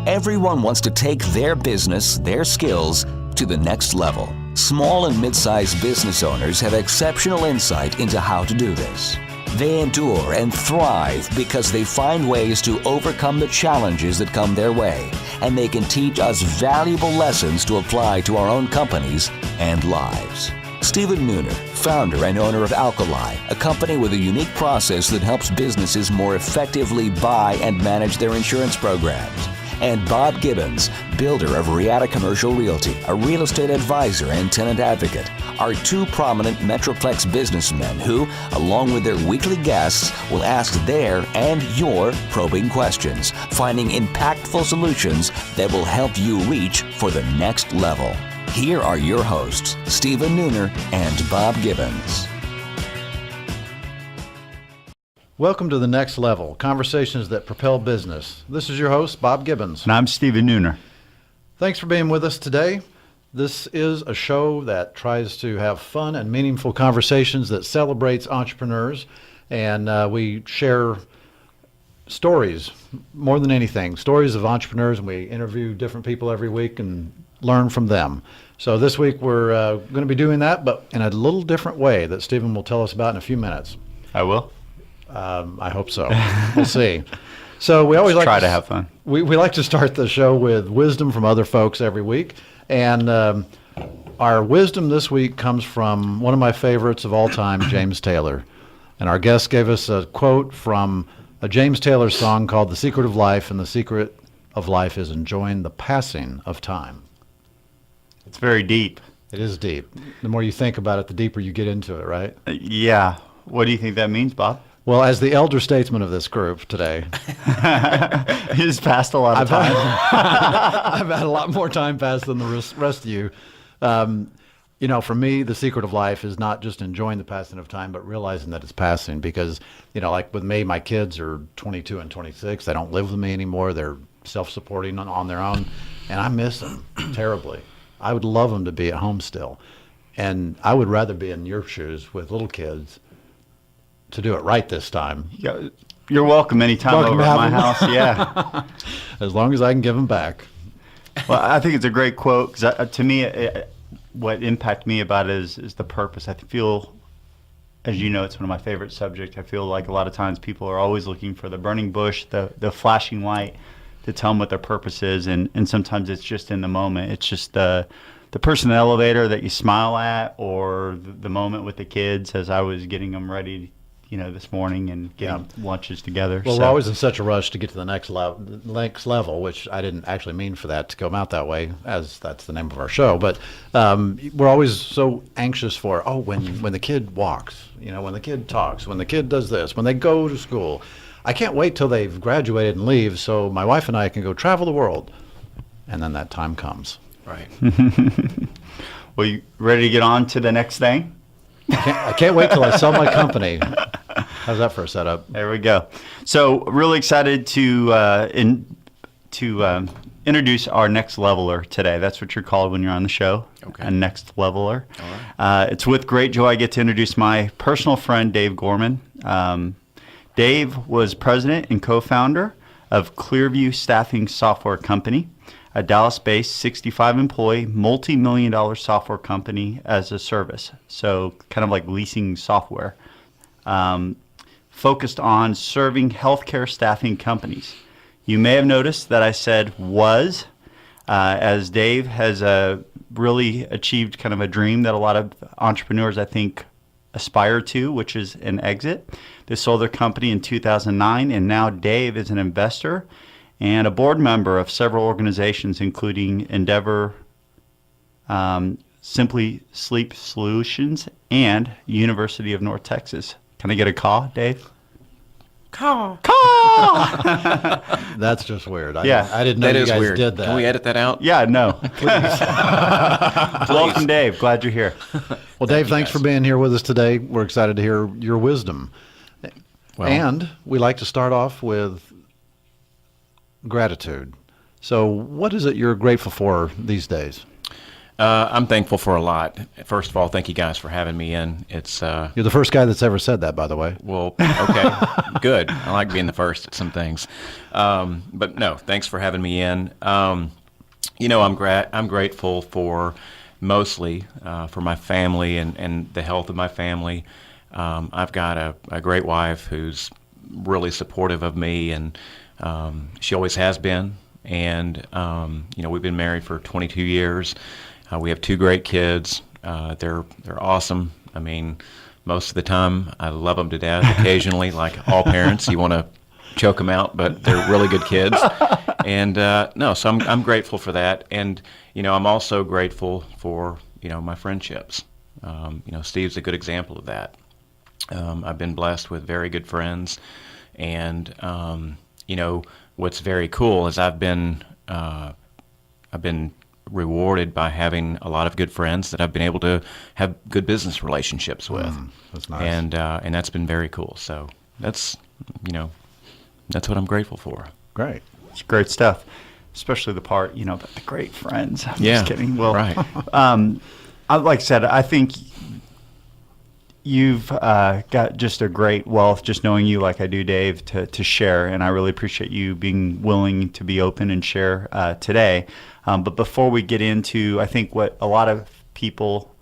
Everyone wants to take their business, their skills, to the next level. Small and mid-sized business owners have exceptional insight into how to do this. They endure and thrive because they find ways to overcome the challenges that come their way, and they can teach us valuable lessons to apply to our own companies and lives. Stephen Nooner, founder and owner of Alkali, a company with a unique process that helps businesses more effectively buy and manage their insurance programs. And Bob Gibbons, builder of Riata Commercial Realty, a real estate advisor and tenant advocate, are two prominent Metroplex businessmen who, along with their weekly guests, will ask their and your probing questions, finding impactful solutions that will help you reach for the next level. Here are your hosts, Stephen Nooner and Bob Gibbons. Welcome to The Next Level, conversations that propel business. This is your host, Bob Gibbons. And I'm Stephen Nooner. Thanks for being with us today. This is a show that tries to have fun and meaningful conversations that celebrates entrepreneurs, and we share stories more than anything, stories of entrepreneurs, and we interview different people every week and learn from them. So this week we're going to be doing that, but in a little different way that Stephen will tell us about in a few minutes. I will. I hope so. We'll see. So we always try to have fun. We like to start the show with wisdom from other folks every week. And our wisdom this week comes from one of my favorites of all time, James Taylor. And our guest gave us a quote from a James Taylor song called The Secret of Life, and the secret of life is enjoying the passing of time. It's very deep. It is deep. The more you think about it, the deeper you get into it, right? Yeah. What do you think that means, Bob? Well, as the elder statesman of this group today, he's passed a lot of time. I've had a lot more time passed than the rest of you. You know, for me, the secret of life is not just enjoying the passing of time, but realizing that it's passing. Because, you know, like with me, my kids are 22 and 26. They don't live with me anymore. They're self-supporting on their own, and I miss them terribly. I would love them to be at home still, and I would rather be in your shoes with little kids to do it right this time. Yeah, you're welcome anytime over at my house. Yeah, as long as I can give them back. Well, I think it's a great quote because to me, what impacted me about it is the purpose. I feel, as you know, it's one of my favorite subjects. I feel like a lot of times people are always looking for the burning bush, the flashing light to tell them what their purpose is, and sometimes it's just in the moment. It's just the person in the elevator that you smile at, or the moment with the kids as I was getting them ready, you know, this morning and getting lunches together. Well, we're always in such a rush to get to the next level, which I didn't actually mean for that to come out that way, as that's the name of our show. But we're always so anxious for, when the kid walks, you know, when the kid talks, when the kid does this, when they go to school. I can't wait till they've graduated and leave so my wife and I can go travel the world. And then that time comes. Right. Well, you ready to get on to the next thing? I can't wait till I sell my company. How's that for a setup? There we go. So really excited to introduce our next leveler today. That's what you're called when you're on the show. Okay. A next leveler. All right. It's with great joy I get to introduce my personal friend, Dave Gorman. Dave was president and co-founder of Clearview Staffing Software Company, a Dallas-based 65-employee, multi-million-dollar software company as a service. So kind of like leasing software, focused on serving healthcare staffing companies. You may have noticed that I said was, as Dave has really achieved kind of a dream that a lot of entrepreneurs, I think, aspire to, which is an exit. They sold their company in 2009, and now Dave is an investor and a board member of several organizations, including Endeavor, Simply Sleep Solutions, and University of North Texas. Can I get a caw, Dave? Caw. That's just weird. I didn't know that you guys weird. did that. Can we edit that out? Yeah, no. Please. Welcome, Dave. Glad you're here. Well, Dave, thanks for being here with us today. We're excited to hear your wisdom. Well, and we like to start off with gratitude. So what is it you're grateful for these days? I'm thankful for a lot. First of all, thank you guys for having me in. It's You're the first guy that's ever said that, by the way. well, okay, good. I like being the first at some things, but no, thanks for having me in. I'm grateful for mostly for my family and the health of my family. I've got a great wife who's really supportive of me, and she always has been. And we've been married for 22 years. We have two great kids. They're awesome. I mean, most of the time, I love them to death. Occasionally, like all parents, you want to choke them out, but they're really good kids. And so I'm grateful for that. And I'm also grateful for my friendships. Steve's a good example of that. I've been blessed with very good friends, and what's very cool is I've been rewarded by having a lot of good friends that I've been able to have good business relationships with. That's nice. And that's been very cool. So that's what I'm grateful for. Great. It's great stuff, especially the part, about the great friends. I'm Yeah, just kidding. Well, right. Like I said, I think you've got just a great wealth, just knowing you like I do, Dave, to share. And I really appreciate you being willing to be open and share today. But before we get into, I think what a lot of people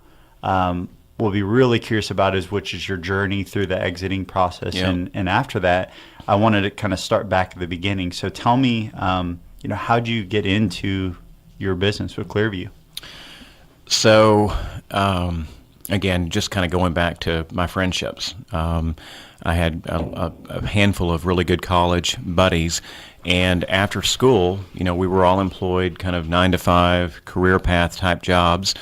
will be really curious about which is your journey through the exiting process. Yeah. And after that, I wanted to kind of start back at the beginning. So tell me, how'd you get into your business with Clearview? So, again, just kind of going back to my friendships. I had a handful of really good college buddies, and after school, we were all employed kind of 9-to-5 career path type jobs.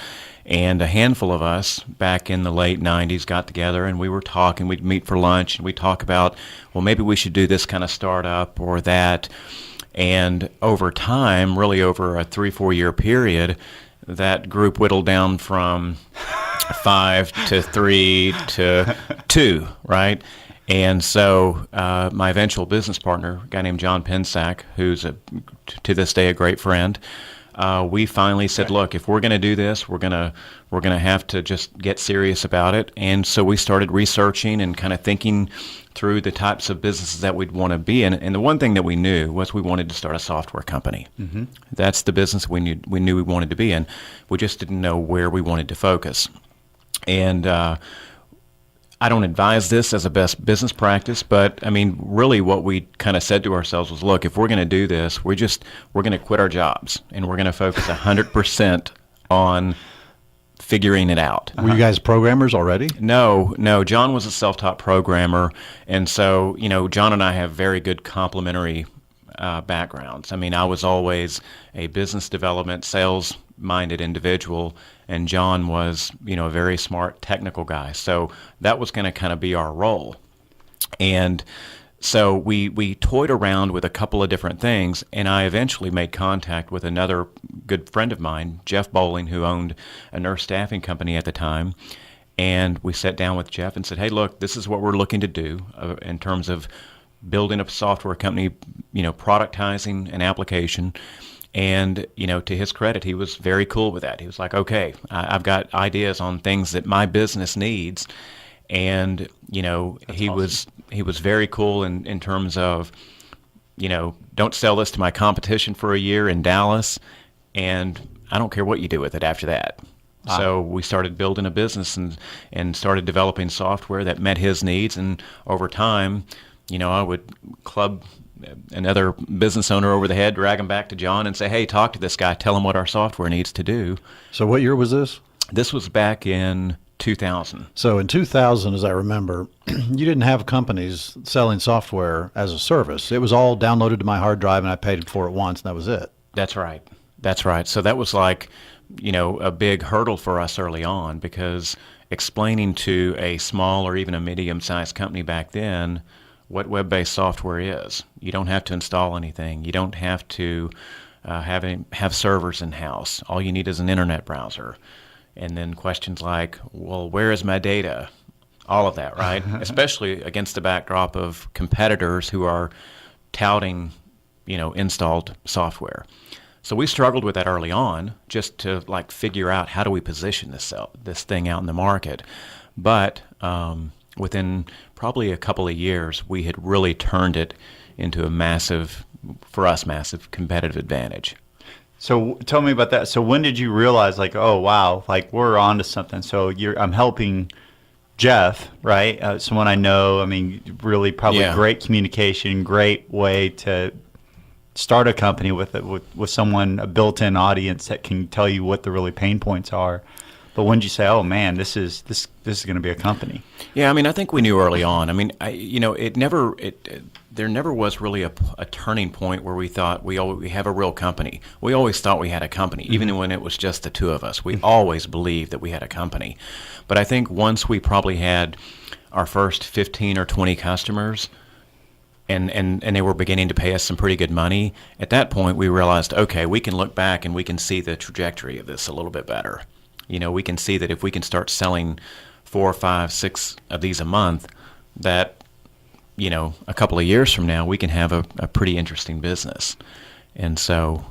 And a handful of us back in the late 90s got together and we were talking. We'd meet for lunch and we'd talk about, well, maybe we should do this kind of startup or that. And over time, really over a 3-4 year period, that group whittled down from 5 to 3 to 2, right? And so my eventual business partner, a guy named John Pensack, who's to this day a great friend, we finally said, look, if we're going to do this, we're going to have to just get serious about it. And so we started researching and kind of thinking through the types of businesses that we'd want to be in. And the one thing that we knew was we wanted to start a software company. Mm-hmm. That's the business we knew we wanted to be in. We just didn't know where we wanted to focus. And I don't advise this as a best business practice, but I mean, really what we kind of said to ourselves was, look, if we're going to do this, we're going to quit our jobs and we're going to focus 100% on figuring it out. Were you guys programmers already? No. John was a self-taught programmer, and so John and I have very good complementary backgrounds. I mean, I was always a business development, sales-minded individual, and John was a very smart technical guy. So that was going to kind of be our role, and so we toyed around with a couple of different things, and I eventually made contact with another good friend of mine, Jeff Bowling, who owned a nurse staffing company at the time. And we sat down with Jeff and said, hey, look, this is what we're looking to do in terms of building a software company, productizing an application. And, to his credit, he was very cool with that. He was like, okay, I've got ideas on things that my business needs. And, he awesome. He was very cool in terms of, don't sell this to my competition for a year in Dallas, and I don't care what you do with it after that. Wow. So we started building a business and started developing software that met his needs. And over time, I would club another business owner over the head, drag him back to John and say, hey, talk to this guy, tell him what our software needs to do. So what year was this? This was back in 2000. So in 2000, as I remember, you didn't have companies selling software as a service. It was all downloaded to my hard drive, and I paid for it once, and that was it. That's right. So that was like, a big hurdle for us early on, because explaining to a small or even a medium-sized company back then what web-based software is. You don't have to install anything. You don't have to have servers in-house. All you need is an internet browser. And then questions like, well, where is my data? All of that, right? Especially against the backdrop of competitors who are touting, installed software. So we struggled with that early on, just to like figure out how do we position this thing out in the market. But within probably a couple of years, we had really turned it into a massive competitive advantage. So tell me about that. So when did you realize, like, oh wow, like we're onto something? So I'm helping Jeff, right? Someone I know. I mean, really probably great communication, great way to start a company with someone, a built-in audience that can tell you what the really pain points are. But when did you say, oh man, this is going to be a company? Yeah, I mean, I think we knew early on. I mean, there never was really a turning point where we thought we have a real company. We always thought we had a company, even when it was just the two of us. We always believed that we had a company. But I think once we probably had our first 15 or 20 customers, and they were beginning to pay us some pretty good money, at that point we realized, okay, we can look back and we can see the trajectory of this a little bit better. We can see that if we can start selling 4, 5, 6 of these a month, that a couple of years from now, we can have a pretty interesting business. And so...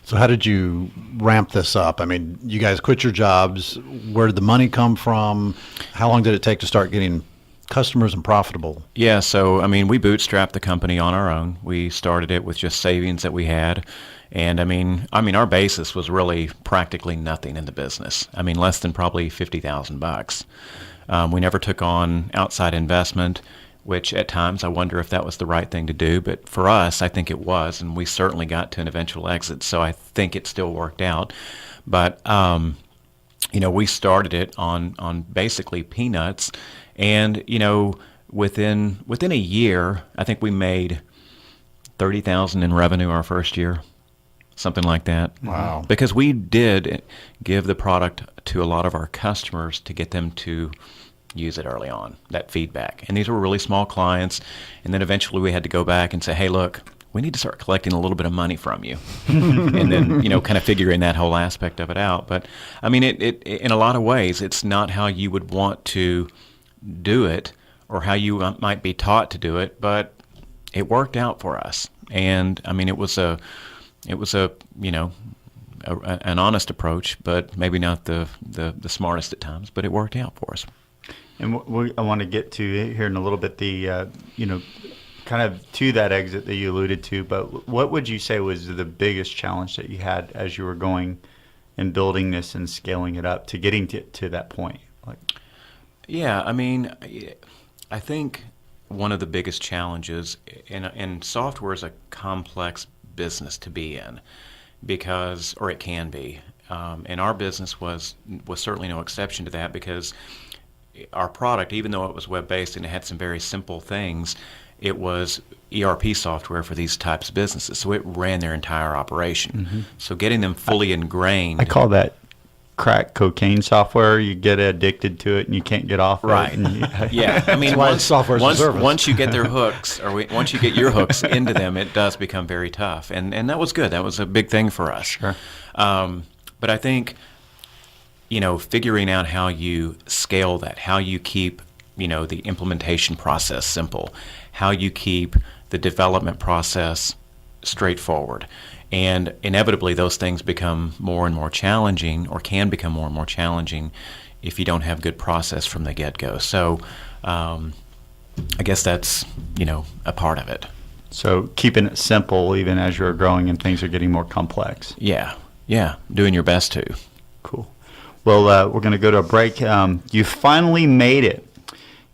So how did you ramp this up? I mean, you guys quit your jobs. Where did the money come from? How long did it take to start getting customers and profitable? Yeah, so, I mean, we bootstrapped the company on our own. We started it with just savings that we had. And, I mean, our basis was really practically nothing in the business. I mean, less than probably $50,000. We never took on outside investment, which at times I wonder if that was the right thing to do. But for us, I think it was, and we certainly got to an eventual exit, so I think it still worked out. But, we started it on basically peanuts. And, within a year, I think we made $30,000 in revenue our first year, something like that. Wow. Because we did give the product to a lot of our customers to get them to use it early on, that feedback. And these were really small clients. And then eventually we had to go back and say, hey, look, we need to start collecting a little bit of money from you. And then, kind of figuring that whole aspect of it out. But, I mean, it in a lot of ways, it's not how you would want to do it or how you might be taught to do it, but it worked out for us. And, I mean, it was an honest approach, but maybe not the smartest at times, but it worked out for us. And I want to get to here in a little bit the, kind of to that exit that you alluded to, but what would you say was the biggest challenge that you had as you were going and building this and scaling it up to getting to that point? Yeah, I mean, I think one of the biggest challenges, and software is a complex business to be in, or it can be, and our business was certainly no exception to that, because our product, even though it was web-based and it had some very simple things, it was ERP software for these types of businesses, so it ran their entire operation. Mm-hmm. So getting them fully ingrained. I call that crack cocaine software. You get addicted to it and you can't get off. Right. Yeah. I mean, once you get their hooks, once you get your hooks into them, it does become very tough. And that was good. That was a big thing for us. Sure. But I think, figuring out how you scale that, how you keep, the implementation process simple, how you keep the development process straightforward. And inevitably, those things become more and more challenging, or can become more and more challenging, if you don't have good process from the get-go. So I guess that's, a part of it. So keeping it simple even as you're growing and things are getting more complex. Yeah. Doing your best to. Cool. Well, we're going to go to a break. You finally made it.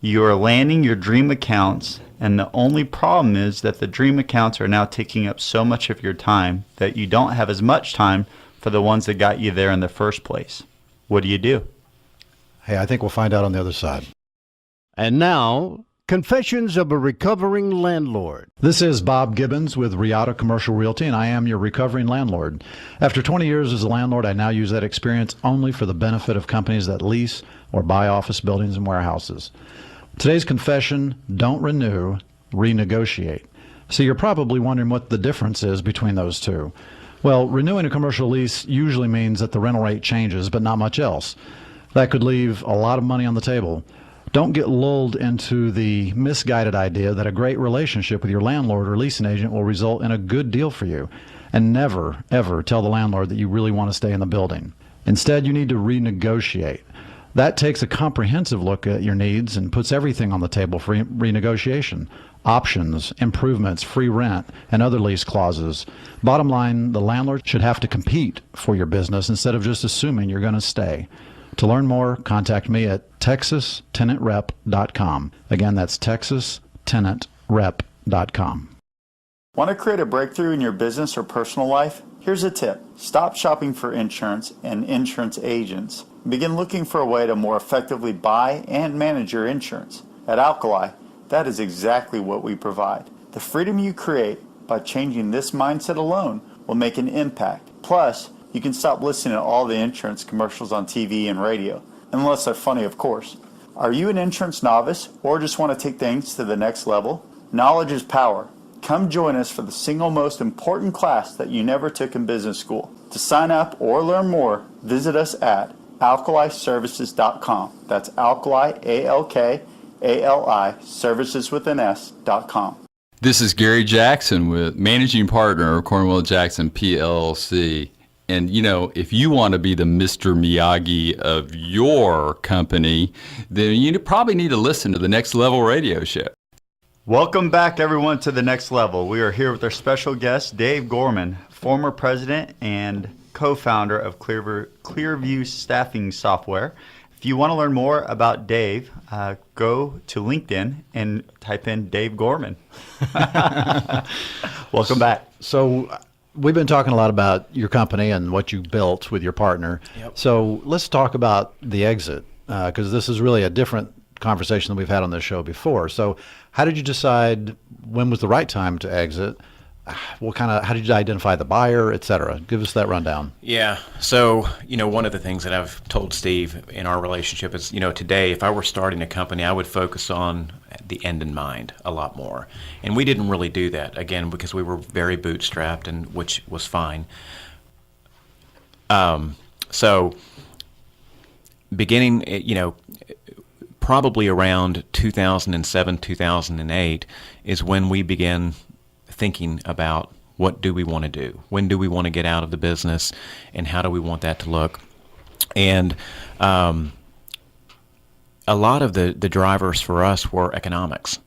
You are landing your dream accounts, and the only problem is that the dream accounts are now taking up so much of your time that you don't have as much time for the ones that got you there in the first place. What do you do? Hey, I think we'll find out on the other side. And now, Confessions of a Recovering Landlord. This is Bob Gibbons with Riata Commercial Realty, and I am your recovering landlord. After 20 years as a landlord, I now use that experience only for the benefit of companies that lease or buy office buildings and warehouses. Today's confession: don't renew, renegotiate. So you're probably wondering what the difference is between those two. Well, renewing a commercial lease usually means that the rental rate changes, but not much else. That could leave a lot of money on the table. Don't get lulled into the misguided idea that a great relationship with your landlord or leasing agent will result in a good deal for you. And never, ever tell the landlord that you really want to stay in the building. Instead, you need to renegotiate. That takes a comprehensive look at your needs and puts everything on the table for renegotiation. Options, improvements, free rent, and other lease clauses. Bottom line, the landlord should have to compete for your business instead of just assuming you're going to stay. To learn more, contact me at texastenantrep.com. Again, that's texastenantrep.com. Want to create a breakthrough in your business or personal life? Here's a tip. Stop shopping for insurance and insurance agents. Begin looking for a way to more effectively buy and manage your insurance. At Alkali, that is exactly what we provide. The freedom you create by changing this mindset alone will make an impact. Plus, you can stop listening to all the insurance commercials on TV and radio, unless they're funny, of course. Are you an insurance novice or just want to take things to the next level? Knowledge is power. Come join us for the single most important class that you never took in business school. To sign up or learn more, visit us at alkaliservices.com. That's alkali, A-L-K-A-L-I, services with an S.com. This is Gary Jackson with managing partner of Cornwell Jackson PLC. And, you know, if you want to be the Mr. Miyagi of your company, then you probably need to listen to the Next Level radio show. Welcome back, everyone, to The Next Level. We are here with our special guest, Dave Gorman, former president and co-founder of Clearview Staffing Software. If you want to learn more about Dave, go to LinkedIn and type in Dave Gorman. Welcome back. So we've been talking a lot about your company and what you built with your partner. Yep. So let's talk about the exit, because this is really a different conversation than we've had on this show before. So how did you decide when was the right time to exit? How did you identify the buyer, et cetera? Give us that rundown. Yeah. So, one of the things that I've told Steve in our relationship is, today, if I were starting a company, I would focus on the end in mind a lot more. And we didn't really do that, again, because we were very bootstrapped, and which was fine. So beginning, probably around 2007, 2008 is when we began thinking about what do we want to do? When do we want to get out of the business, and how do we want that to look? And a lot of the drivers for us were economics.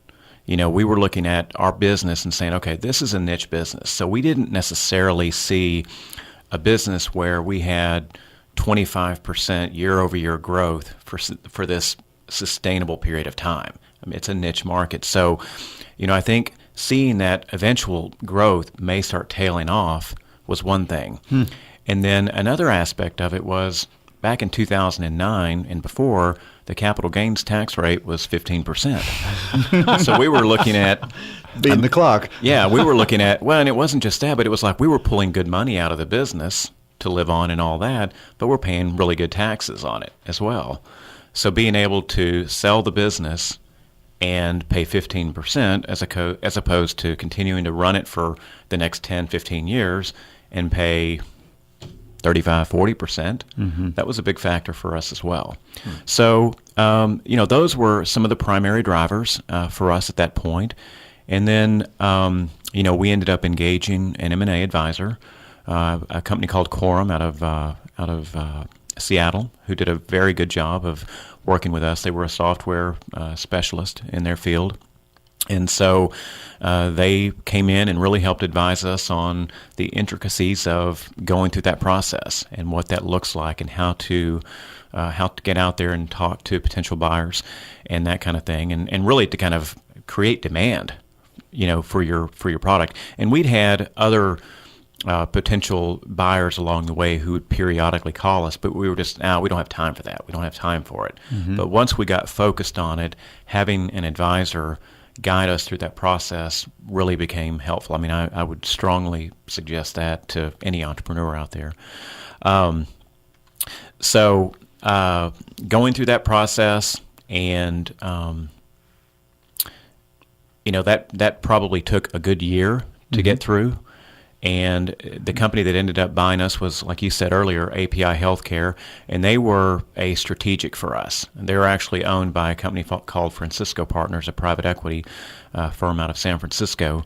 We were looking at our business and saying, okay, this is a niche business. So we didn't necessarily see a business where we had 25% year-over-year growth for this sustainable period of time. I mean, it's a niche market. So, I think seeing that eventual growth may start tailing off was one thing. And then another aspect of it was back in 2009 and before, the capital gains tax rate was 15%. So we were looking at beating the clock. Yeah, we were looking at, well, and it wasn't just that, but it was like we were pulling good money out of the business to live on and all that, but we're paying really good taxes on it as well. So being able to sell the business and pay 15% as opposed to continuing to run it for the next 10, 15 years and pay 35, 40%, that was a big factor for us as well. So, those were some of the primary drivers for us at that point. And then, we ended up engaging an M&A advisor, a company called Gorman out of Seattle, who did a very good job of working with us. They were a software specialist in their field. And so they came in and really helped advise us on the intricacies of going through that process and what that looks like and how to get out there and talk to potential buyers and that kind of thing, and really to kind of create demand, for your product. And we'd had other potential buyers along the way who would periodically call us, but we were just, we don't have time for that. We don't have time for it. But once we got focused on it, having an advisor guide us through that process really became helpful. I mean, I would strongly suggest that to any entrepreneur out there. So going through that process, and that probably took a good year to get through. And the company that ended up buying us was, like you said earlier, API Healthcare, and they were a strategic for us. They were actually owned by a company called Francisco Partners, a private equity firm out of San Francisco.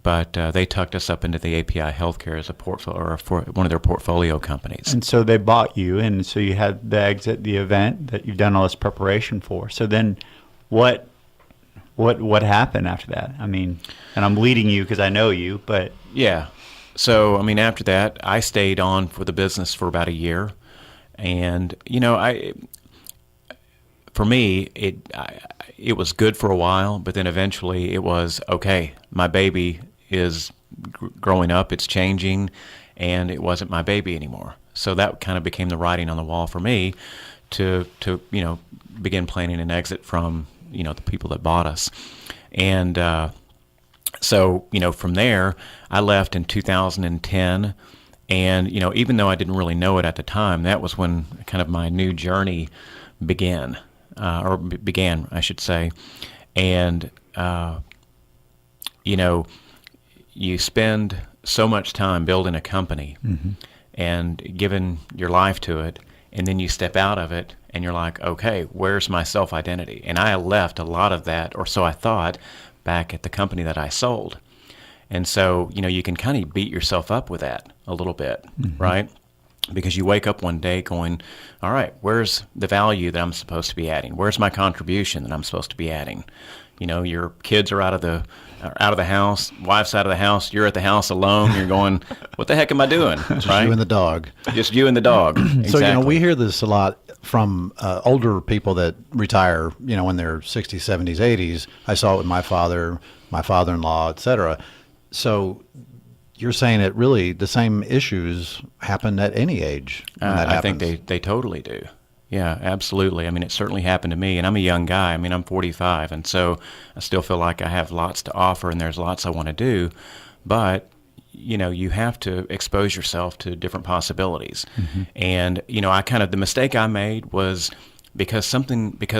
But they tucked us up into the API Healthcare as a portfolio, or for one of their portfolio companies. And so they bought you, and so you had the exit, the event that you've done all this preparation for. So then, what happened after that? I mean, and I'm leading you because I know you, but yeah. So I mean, after that, I stayed on for the business for about a year, and for me, it was good for a while, but then eventually it was, okay, my baby is growing up, it's changing, and it wasn't my baby anymore. So that kind of became the writing on the wall for me to begin planning an exit from, the people that bought us. And so, from there, I left in 2010, and, even though I didn't really know it at the time, that was when kind of my new journey began, I should say. And, you spend so much time building a company and giving your life to it, and then you step out of it and you're like, okay, where's my self-identity? And I left a lot of that, or so I thought, back at the company that I sold. And so, you can kind of beat yourself up with that a little bit, right? Because you wake up one day going, all right, where's the value that I'm supposed to be adding? Where's my contribution that I'm supposed to be adding? Your kids are out of the house, wife's out of the house, you're at the house alone, you're going, what the heck am I doing? Just right? you and the dog. Just you and the dog. So, Exactly. we hear this a lot from older people that retire, in their 60s, 70s, 80s. I saw it with my father, my father-in-law, et cetera. So you're saying that really the same issues happen at any age when that I happens. think they totally do. Yeah, absolutely. I mean, it certainly happened to me, and I'm a young guy. I mean, I'm 45, and so I still feel like I have lots to offer, and there's lots I want to do. But, you have to expose yourself to different possibilities. And, the mistake I made was because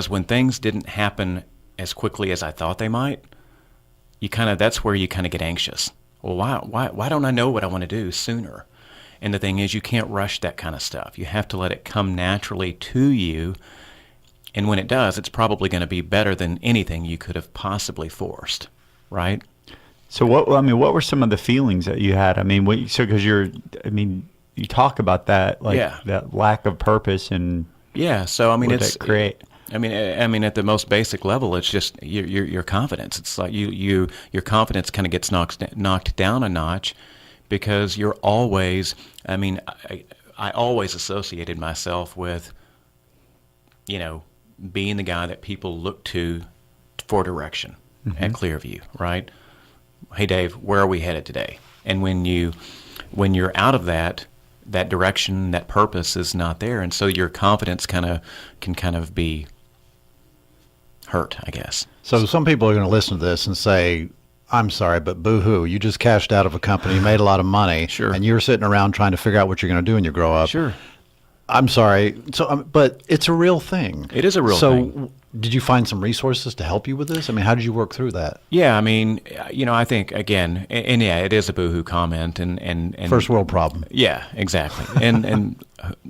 when things didn't happen as quickly as I thought they might, that's where you kind of get anxious. Well, why don't I know what I want to do sooner? And the thing is, you can't rush that kind of stuff. You have to let it come naturally to you. And when it does, it's probably going to be better than anything you could have possibly forced, right? So what were some of the feelings that you had? I mean, because you talk about that, like that lack of purpose and So I mean, what that create. I mean, at the most basic level, it's just your confidence. It's like your confidence kind of gets knocked down a notch. Because you're always, I always associated myself with, being the guy that people look to for direction at Clearview, right? Hey, Dave, where are we headed today? And when you're out of that direction, that purpose is not there, and so your confidence can kind of be hurt, I guess. So some people are going to listen to this and say, I'm sorry, but boo-hoo, you just cashed out of a company, you made a lot of money, Sure. and you're sitting around trying to figure out what you're going to do when you grow up. Sure. I'm sorry, but it's a real thing. It is a real thing. So did you find some resources to help you with this? I mean, how did you work through that? Yeah, I mean, I think, again, and yeah, it is a boohoo comment. And First world problem. Yeah, exactly. And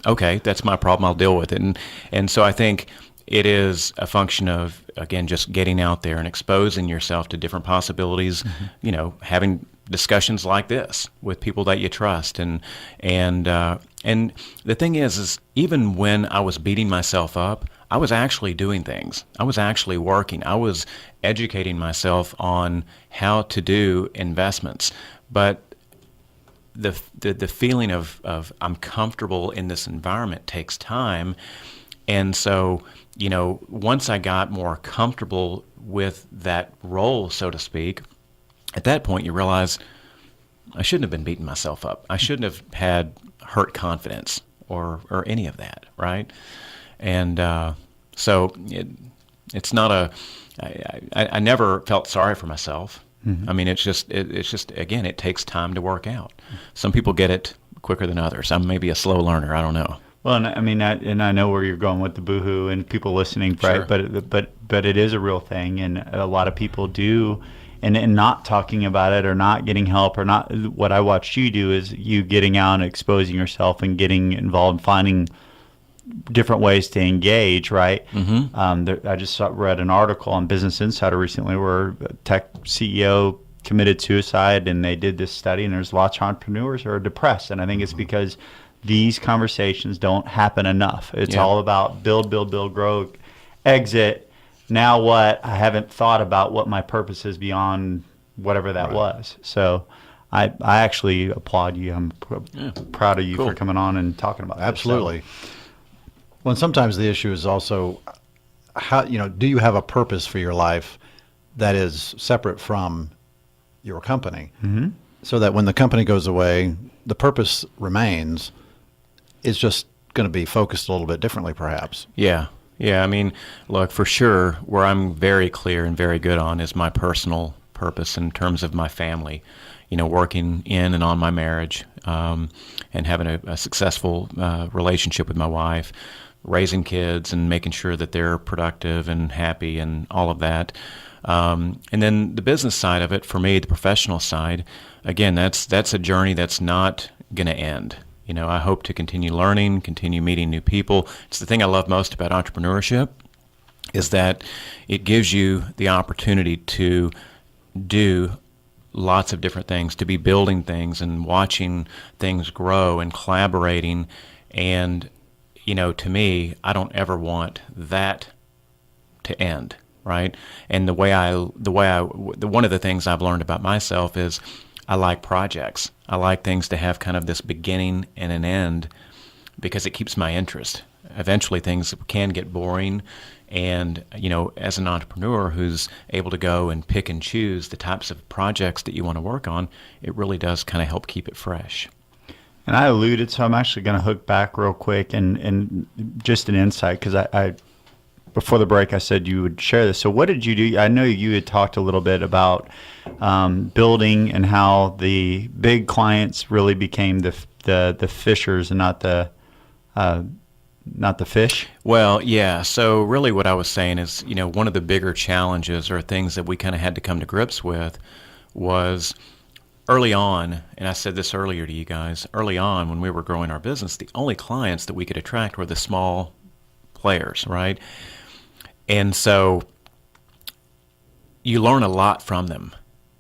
okay, that's my problem, I'll deal with it. And so I think it is a function of, again, just getting out there and exposing yourself to different possibilities, having discussions like this with people that you trust. And the thing is even when I was beating myself up, I was actually doing things. I was actually working. I was educating myself on how to do investments. But the feeling of I'm comfortable in this environment takes time. And so, once I got more comfortable with that role, so to speak, at that point you realize I shouldn't have been beating myself up. I shouldn't have had hurt confidence or any of that, right? And so it's not I never felt sorry for myself. I mean, it's just again, it takes time to work out. Some people get it quicker than others. I'm maybe a slow learner. I don't know. Well, and I know where you're going with the boohoo and people listening, right? Sure. But it is a real thing, and a lot of people do. and not talking about it or not getting help or not. What I watched you do is you getting out and exposing yourself and getting involved, finding different ways to engage, right? I just read an article on Business Insider recently where a tech CEO committed suicide, and they did this study, and there's lots of entrepreneurs who are depressed, and I think it's because these conversations don't happen enough. It's all about build, grow, exit. Now what? I haven't thought about what my purpose is beyond whatever that was. So I actually applaud you. I'm proud of you for coming on and talking about this. Absolutely. Well, and sometimes the issue is also how, do you have a purpose for your life that is separate from your company? So that when the company goes away, the purpose remains. It's just going to be focused a little bit differently, perhaps. Yeah. I mean, look, for sure, where I'm very clear and very good on is my personal purpose in terms of my family, working in and on my marriage, and having a successful relationship with my wife, raising kids and making sure that they're productive and happy and all of that. And then the business side of it, for me, the professional side, again, that's a journey that's not going to end. I hope to continue learning, continue meeting new people. It's the thing I love most about entrepreneurship is that it gives you the opportunity to do lots of different things, to be building things and watching things grow and collaborating. And, to me, I don't ever want that to end, right? And one of the things I've learned about myself is I like projects. I like things to have kind of this beginning and an end because it keeps my interest. Eventually things can get boring, and as an entrepreneur who's able to go and pick and choose the types of projects that you want to work on, it really does kind of help keep it fresh. And I alluded, so I'm actually going to hook back real quick and just an insight, because I before the break I said you would share this. So what did you do? I know you had talked a little bit about building and how the big clients really became the fishers and not the fish. Well, yeah. So really what I was saying is, one of the bigger challenges or things that we kind of had to come to grips with was early on, and I said this earlier to you guys, early on when we were growing our business, the only clients that we could attract were the small players, right? And so you learn a lot from them,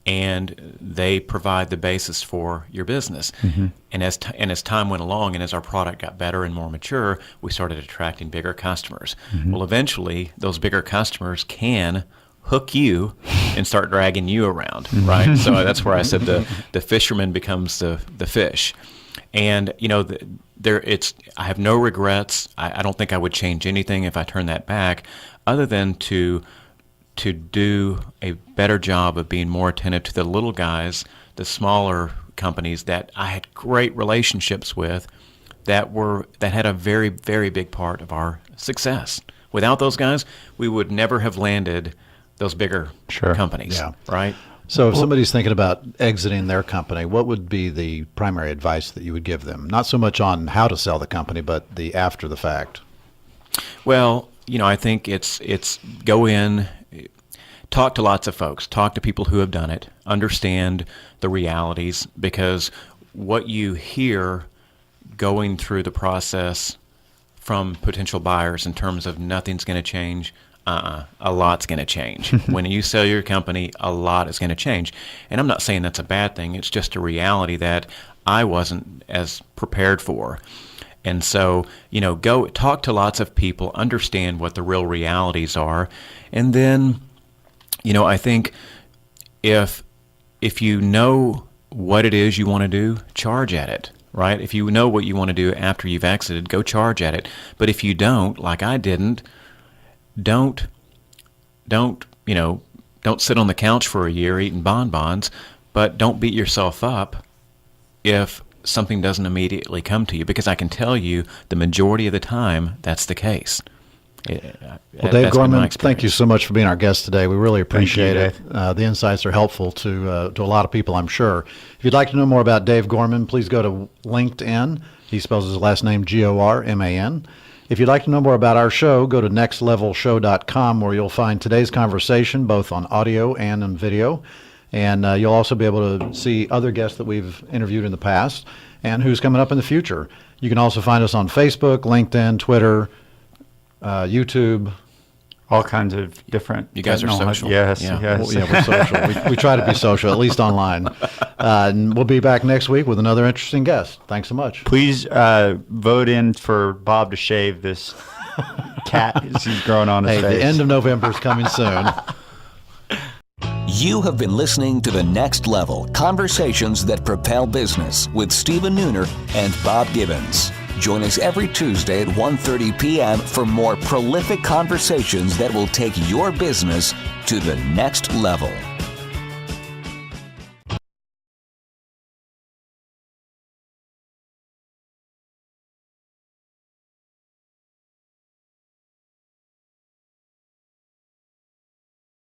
and they provide the basis for your business. And as time went along and as our product got better and more mature, we started attracting bigger customers. Well, eventually those bigger customers can hook you and start dragging you around, right? So that's where I said the fisherman becomes the fish. And I have no regrets. I don't think I would change anything if I turned that back, other than to do a better job of being more attentive to the little guys, the smaller companies that I had great relationships with, that had a very, very big part of our success. Without those guys, we would never have landed those bigger companies, right? So if somebody's thinking about exiting their company, what would be the primary advice that you would give them? Not so much on how to sell the company, but the after the fact. Well, I think it's go in, talk to lots of folks, talk to people who have done it, understand the realities, because what you hear going through the process from potential buyers in terms of nothing's going to change, a lot's going to change. When you sell your company, a lot is going to change. And I'm not saying that's a bad thing. It's just a reality that I wasn't as prepared for. And so, go talk to lots of people, understand what the real realities are. And then, I think if you know what it is you want to do, charge at it, right? If you know what you want to do after you've exited, go charge at it. But if you don't, like I didn't, don't sit on the couch for a year eating bonbons, but don't beat yourself up if something doesn't immediately come to you, because I can tell you the majority of the time that's the case. Well, Dave Gorman, thank you so much for being our guest today. We really appreciate it. The insights are helpful to a lot of people, I'm sure. If you'd like to know more about Dave Gorman, please go to LinkedIn. He spells his last name Gorman. If you'd like to know more about our show, go to nextlevelshow.com, where you'll find today's conversation both on audio and on video. And you'll also be able to see other guests that we've interviewed in the past and who's coming up in the future. You can also find us on Facebook, LinkedIn, Twitter, YouTube. All kinds of different. You guys are social. Yes, Yeah. yes. Well, yeah, we're social. We try to be social, at least online. And we'll be back next week with another interesting guest. Thanks so much. Please vote in for Bob to shave this cat as he's growing on his Hey, face. the end of November is coming soon. You have been listening to The Next Level, Conversations That Propel Business with Stephen Nooner and Bob Gibbons. Join us every Tuesday at 1:30 p.m. for more prolific conversations that will take your business to the next level.